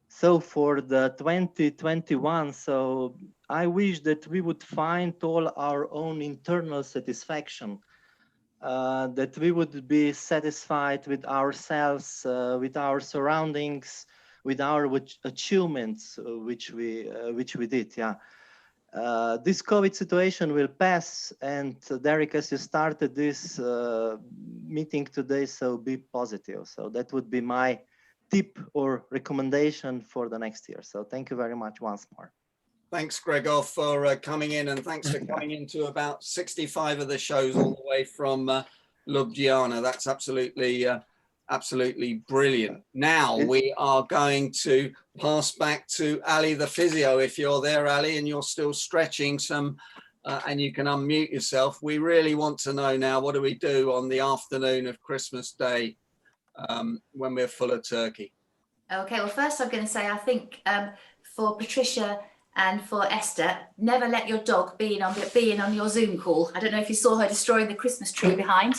So for the 2021, so I wish that we would find all our own internal satisfaction, that we would be satisfied with ourselves, with our surroundings, with our achievements, which we did. Yeah. This COVID situation will pass, and Derek, as you started this meeting today, so be positive. So that would be my tip or recommendation for the next year. So thank you very much once more. Thanks, Gregor, for coming in, and thanks for coming into about 65 of the shows all the way from Ljubljana. That's absolutely brilliant. Now we are going to pass back to Ali, the physio. If you're there, Ali, and you're still stretching some, and you can unmute yourself. We really want to know now, what do we do on the afternoon of Christmas Day when we're full of turkey? Okay, well, first I'm going to say, I think for Patricia and for Esther, never let your dog be in on your Zoom call. I don't know if you saw her destroying the Christmas tree behind.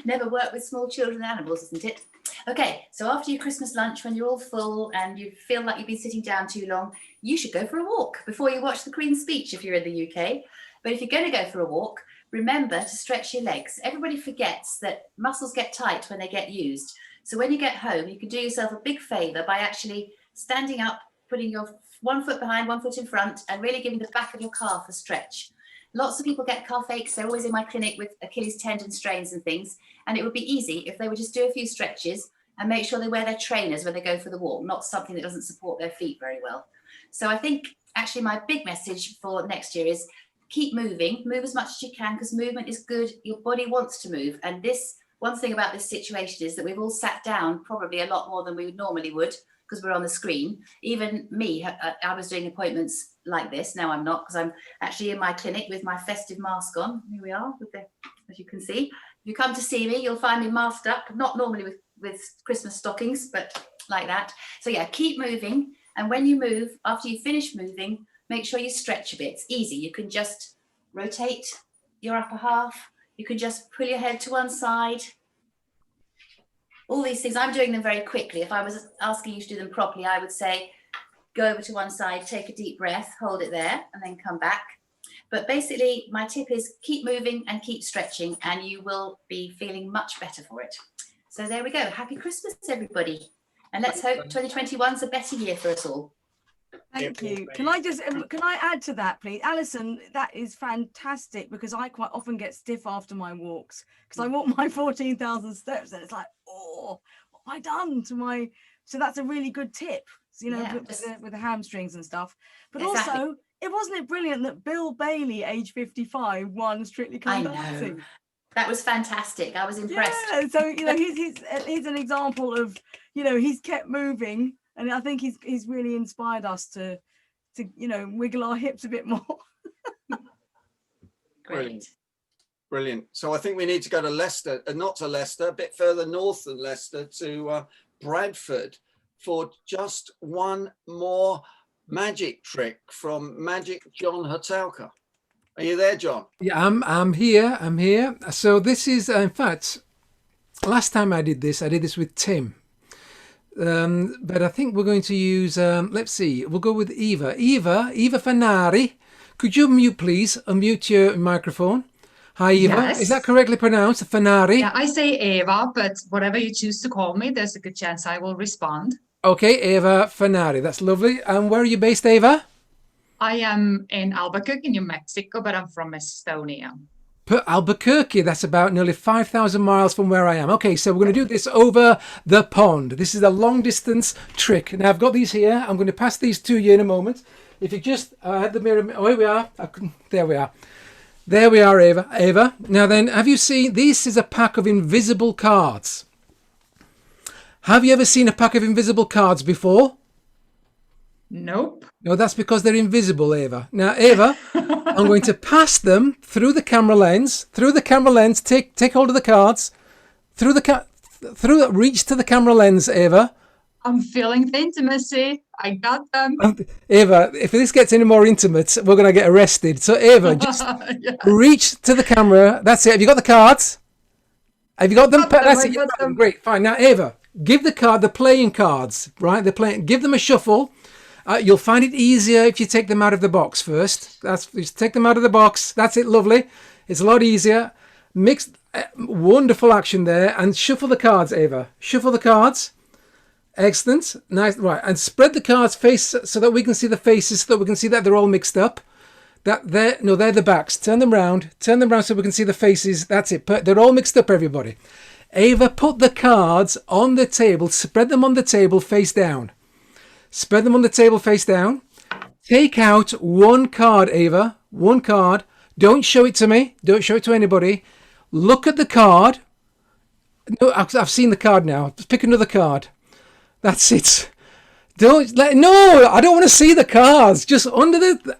Never work with small children and animals, isn't it? Okay, so after your Christmas lunch, when you're all full and you feel like you've been sitting down too long, you should go for a walk before you watch the Queen's speech if you're in the UK. But if you're going to go for a walk, remember to stretch your legs. Everybody forgets that muscles get tight when they get used. So when you get home, you can do yourself a big favour by actually standing up, putting your one foot behind, one foot in front, and really giving the back of your calf a stretch. Lots of people get calf aches. They're always in my clinic with Achilles tendon strains and things. And it would be easy if they would just do a few stretches and make sure they wear their trainers when they go for the walk, not something that doesn't support their feet very well. So I think actually my big message for next year is keep moving, move as much as you can, because movement is good. Your body wants to move. And this one thing about this situation is that we've all sat down probably a lot more than we normally would, because we're on the screen. Even me, I was doing appointments like this. Now I'm not, because I'm actually in my clinic with my festive mask on. Here we are, as you can see. If you come to see me, you'll find me masked up, not normally with Christmas stockings, but like that. So yeah, keep moving. And when you move, after you finish moving, make sure you stretch a bit. It's easy. You can just rotate your upper half. You can just pull your head to one side. All these things, I'm doing them very quickly. If I was asking you to do them properly, I would say, go over to one side, take a deep breath, hold it there, and then come back. But basically, my tip is keep moving and keep stretching, and you will be feeling much better for it. So there we go. Happy Christmas, everybody. And let's hope 2021's a better year for us all. Thank you. Can I add to that, please? Alison, that is fantastic, because I quite often get stiff after my walks, because I walk my 14,000 steps and it's like, oh, have I done to my? So that's a really good tip, you know, Yeah, with the hamstrings and stuff. But Exactly. also, wasn't it brilliant that Bill Bailey, age 55, won Strictly Come I know. Dancing? That was fantastic. I was impressed. Yeah, so you know, he's an example of, you know, he's kept moving, and I think he's really inspired us to you know, wiggle our hips a bit more. Great. Brilliant. So I think we need to go to Leicester, not to Leicester, a bit further north than Leicester, to Bradford for just one more magic trick from Magic John Hatalka. Are you there, John? Yeah, I'm here. I'm here. So this is, in fact, last time I did this with Tim. But I think we're going to use, let's see, we'll go with Eva. Eva Fanari. Could you mute, please? Unmute your microphone. Hi, Eva. Yes. Is that correctly pronounced? Fanari? Yeah, I say Eva, but whatever you choose to call me, there's a good chance I will respond. Okay, Eva Fanari. That's lovely. And where are you based, Eva? I am in Albuquerque, New Mexico, but I'm from Estonia. Albuquerque, that's about nearly 5,000 miles from where I am. Okay, so we're going to do this over the pond. This is a long distance trick. Now I've got these here. I'm going to pass these to you in a moment. If you just had the mirror, oh, here we are. There we are. There we are, Eva. Eva. Now then, have you seen, this is a pack of invisible cards. Have you ever seen a pack of invisible cards before? Nope. No, that's because they're invisible, Eva. Now, Eva, I'm going to pass them through the camera lens. Through the camera lens, take hold of the cards. Reach to the camera lens, Eva. I'm feeling the intimacy. I got them. Eva, if this gets any more intimate, we're going to get arrested. So, Eva, just reach to the camera. That's it. Have you got the cards? Have you got them? That's it. Great. Fine. Now, Eva, give the playing cards, right? Give them a shuffle. You'll find it easier if you take them out of the box first. Just take them out of the box. That's it. Lovely. It's a lot easier. Mix, wonderful action there. And shuffle the cards, Eva. Shuffle the cards. Excellent. Nice. Right. And spread the cards face so that we can see the faces, so that we can see that they're all mixed up. They're the backs. Turn them round so we can see the faces. That's it. They're all mixed up, everybody. Eva, put the cards on the table. Spread them on the table face down. Spread them on the table face down. Take out one card, Eva. One card. Don't show it to me. Don't show it to anybody. Look at the card. No, I've seen the card now. Just pick another card. That's it. No, I don't want to see the cards. Just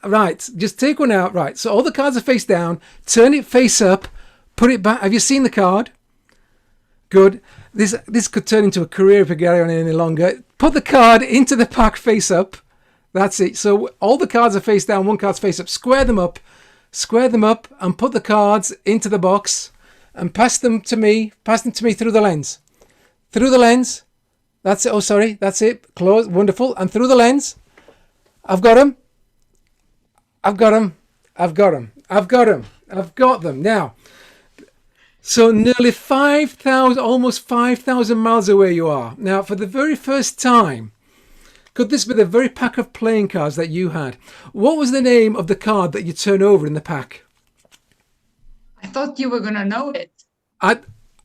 right. Just take one out. Right. So all the cards are face down. Turn it face up. Put it back. Have you seen the card? Good. This could turn into a career if we carry on any longer. Put the card into the pack face up. That's it. So all the cards are face down, one card's face up. Square them up, and put the cards into the box and pass them to me through the lens. Through the lens. That's it. Oh, sorry. That's it. Close. Wonderful. And through the lens. I've got them. I've got them. Now, so nearly 5,000, almost 5,000 miles away you are. Now, for the very first time, could this be the very pack of playing cards that you had? What was the name of the card that you turn over in the pack? I thought you were going to know it.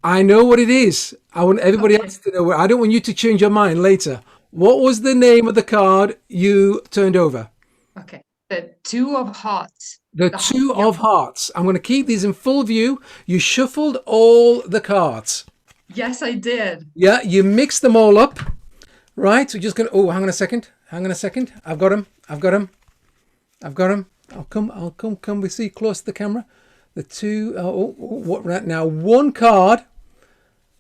I know what it is. I want everybody else to know. I don't want you to change your mind later. What was the name of the card you turned over? Okay. The Two of Hearts. The Two of Hearts. I'm going to keep these in full view. You shuffled all the cards. Yes, I did. Yeah, you mixed them all up. Right, we're just going to... Oh, hang on a second. I've got them. I'll come. We see close to the camera. The two... what right now? One card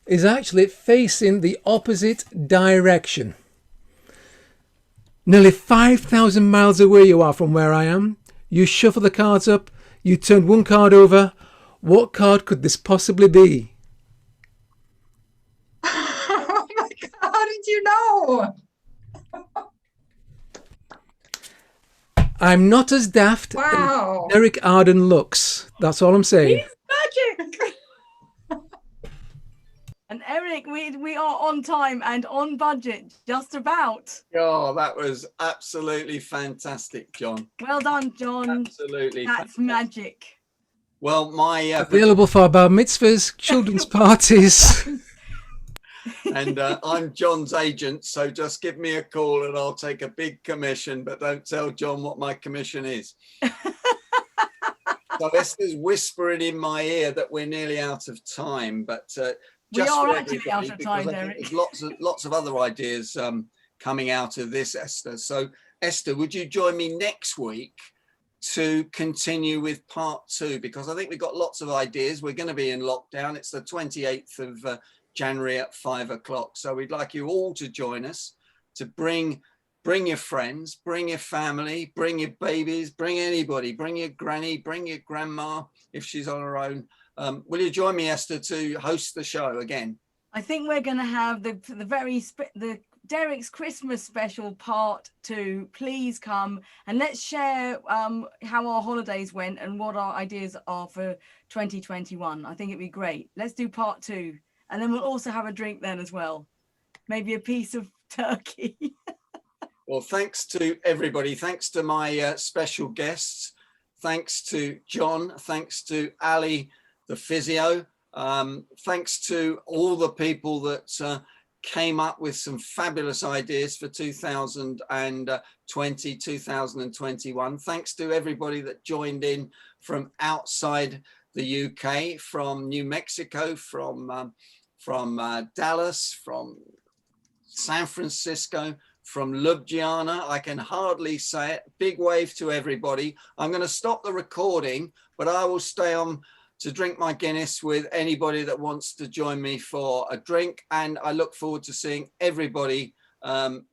is actually facing the opposite direction. Nearly 5,000 miles away you are from where I am. You shuffle the cards up. You turned one card over. What card could this possibly be? Oh my God, how did you know? I'm not as daft as Derek Arden looks. That's all I'm saying. He's magic. And Eric, we are on time and on budget, just about. Oh, that was absolutely fantastic, John. Well done, John. Absolutely. That's fantastic. magic. Well, available for bar mitzvahs, children's parties. And I'm John's agent, so just give me a call and I'll take a big commission, but don't tell John what my commission is. So Esther's whispering in my ear that we're nearly out of time, but We just are for actually everybody, out of because time, I think Derek. there's lots of other ideas coming out of this, Esther. So Esther, would you join me next week to continue with part 2? Because I think we've got lots of ideas. We're going to be in lockdown. It's the 28th of January at 5 o'clock. So we'd like you all to join us, to bring your friends, bring your family, bring your babies, bring anybody, bring your granny, bring your grandma if she's on her own. Will you join me, Esther, to host the show again? I think we're going to have the Derek's Christmas special part 2. Please come and let's share how our holidays went and what our ideas are for 2021. I think it'd be great. Let's do part 2, and then we'll also have a drink then as well. Maybe a piece of turkey. Well, thanks to everybody. Thanks to my special guests. Thanks to John. Thanks to Ali, the physio. Thanks to all the people that came up with some fabulous ideas for 2020, 2021. Thanks to everybody that joined in from outside the UK, from New Mexico, from Dallas, from San Francisco, from Ljubljana. I can hardly say it. Big wave to everybody. I'm going to stop the recording, but I will stay on to drink my Guinness with anybody that wants to join me for a drink. And I look forward to seeing everybody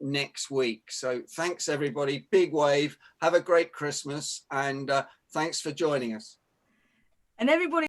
next week. So thanks, everybody. Big wave. Have a great Christmas. And thanks for joining us. And everybody.